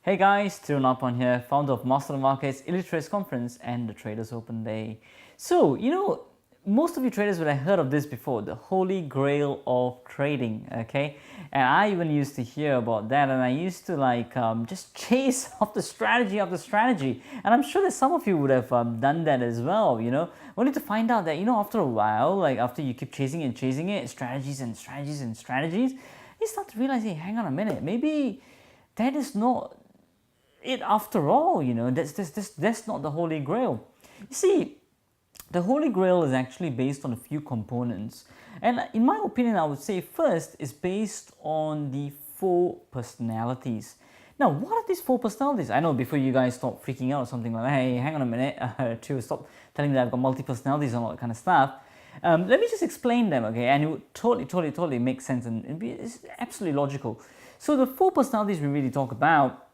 Hey guys, Tirunapan here, founder of Master of Markets, Elite Traders Conference and the Traders Open Day. So, most of you traders would have heard of this before, the Holy Grail of trading, okay? And I even used to hear about that, and I used to just chase after strategy. And I'm sure that some of you would have done that as well, only to find out that, after a while, like after you keep chasing it, strategies, you start to realize, hey, hang on a minute, maybe that is not it after all. That's not the Holy Grail. You see, the Holy Grail is actually based on a few components, and in my opinion, I would say first is based on the 4 personalities. Now, what are these 4 personalities? I know before you guys stop freaking out or something like, hey, hang on a minute, to stop telling me that I've got multi-personalities and all that kind of stuff. Let me just explain them, okay? And it would totally make sense, and it's absolutely logical. So the 4 personalities we really talk about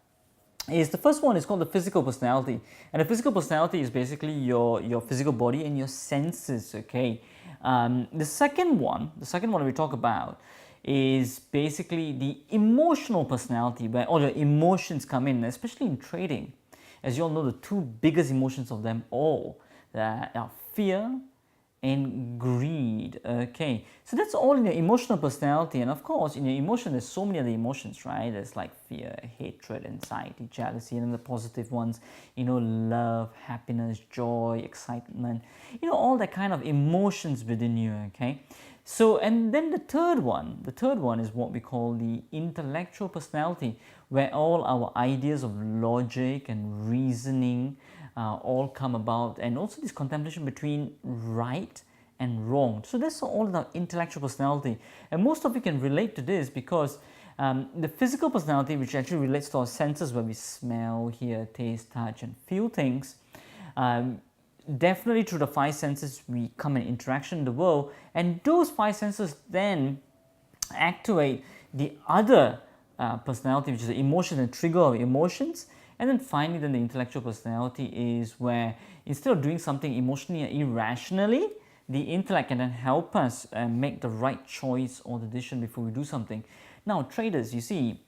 is, the first one is called the physical personality, and the physical personality is basically your physical body and your senses, okay? The second one we talk about is basically the emotional personality, where all your emotions come in, especially in trading. As you all know, the 2 biggest emotions of them all are fear and greed, okay? So that's all in your emotional personality, and of course in your emotion there's so many other emotions, right? There's like fear, hatred, anxiety, jealousy, and then the positive ones, love, happiness, joy, excitement, all that kind of emotions within you, okay? So, and then the third one is what we call the intellectual personality, where all our ideas of logic and reasoning all come about, and also this contemplation between right and wrong. So that's all in our intellectual personality, and most of you can relate to this because the physical personality, which actually relates to our senses, where we smell, hear, taste, touch, and feel things, definitely through the 5 senses we come in interaction in the world, and those 5 senses then activate the other personality, which is the emotion and trigger of emotions. And then finally, then the intellectual personality is where instead of doing something emotionally and irrationally, the intellect can then help us make the right choice or the decision before we do something. Now, traders, you see,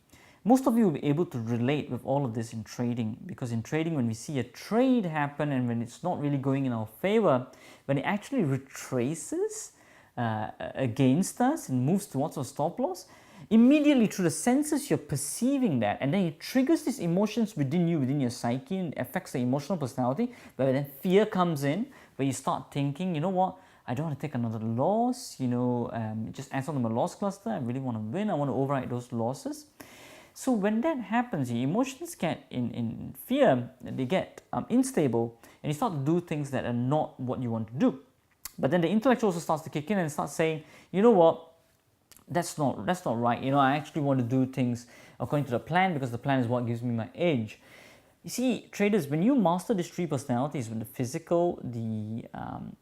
most of you will be able to relate with all of this in trading, because in trading, when we see a trade happen and when it's not really going in our favor, when it actually retraces against us and moves towards our stop loss, immediately through the senses you're perceiving that, and then it triggers these emotions within you, within your psyche, and affects the emotional personality, where then fear comes in, where you start thinking, you know what, I don't want to take another loss, it just adds on to my loss cluster, I really want to win, I want to override those losses. So when that happens, your emotions get in fear, they get unstable, and you start to do things that are not what you want to do. But then the intellect also starts to kick in and starts saying, you know what, that's not right. I actually want to do things according to the plan, because the plan is what gives me my edge. You see, traders, when you master these 3 personalities, when the physical, the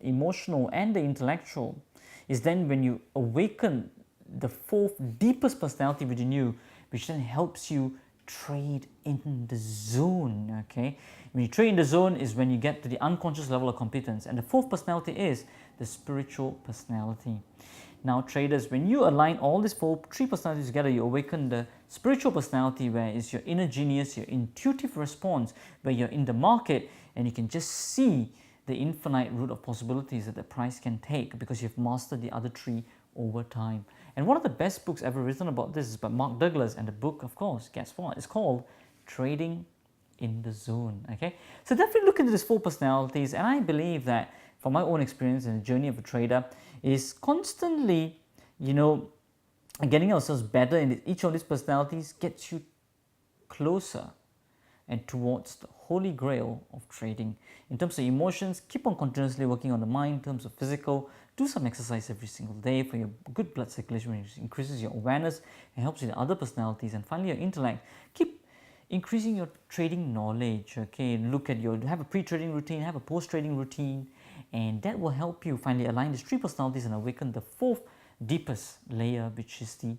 emotional, and the intellectual, is then when you awaken the 4th deepest personality within you, which then helps you trade in the zone, okay? When you trade in the zone is when you get to the unconscious level of competence, and the 4th personality is the spiritual personality. Now, traders, when you align all these 3 personalities together, you awaken the spiritual personality, where it's your inner genius, your intuitive response, where you're in the market and you can just see the infinite route of possibilities that the price can take, because you've mastered the other 3 over time. And one of the best books ever written about this is by Mark Douglas, and the book, of course, guess what? It's called Trading in the Zone, okay? So definitely look into these 4 personalities, and I believe that from my own experience in the journey of a trader is constantly, getting ourselves better in each of these personalities gets you closer and towards the Holy Grail of trading. In terms of emotions, keep on continuously working on the mind. In terms of physical, do some exercise every single day for your good blood circulation, which increases your awareness and helps with the other personalities. And finally, your intellect, keep increasing your trading knowledge, okay? Have a pre-trading routine, have a post-trading routine, and that will help you finally align these 3 personalities and awaken the 4th deepest layer, which is the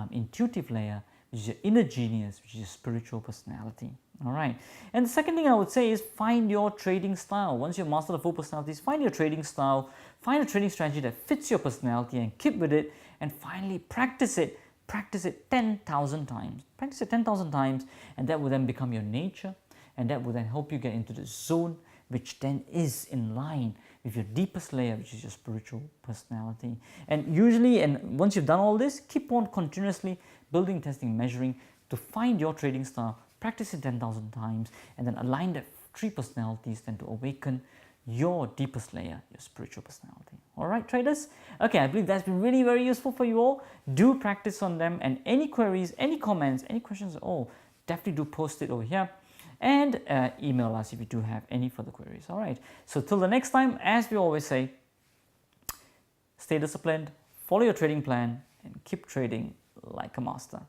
intuitive layer, which is your inner genius, which is your spiritual personality. All right. And the second thing I would say is find your trading style. Once you master the 4 personalities, find your trading style, find a trading strategy that fits your personality and keep with it, and finally practice it practice it 10,000 times. Practice it 10,000 times, and that will then become your nature, and that will then help you get into the zone, which then is in line with your deepest layer, which is your spiritual personality. And usually, and once you've done all this, keep on continuously building, testing, measuring to find your trading style. Practice it 10,000 times, and then align the 3 personalities then to awaken your deepest layer, your spiritual personality. All right, traders? Okay, I believe that's been really very useful for you all. Do practice on them, and any queries, any comments, any questions at all, definitely do post it over here, and email us if you do have any further queries. All right, so till the next time, as we always say, stay disciplined, follow your trading plan, and keep trading like a master.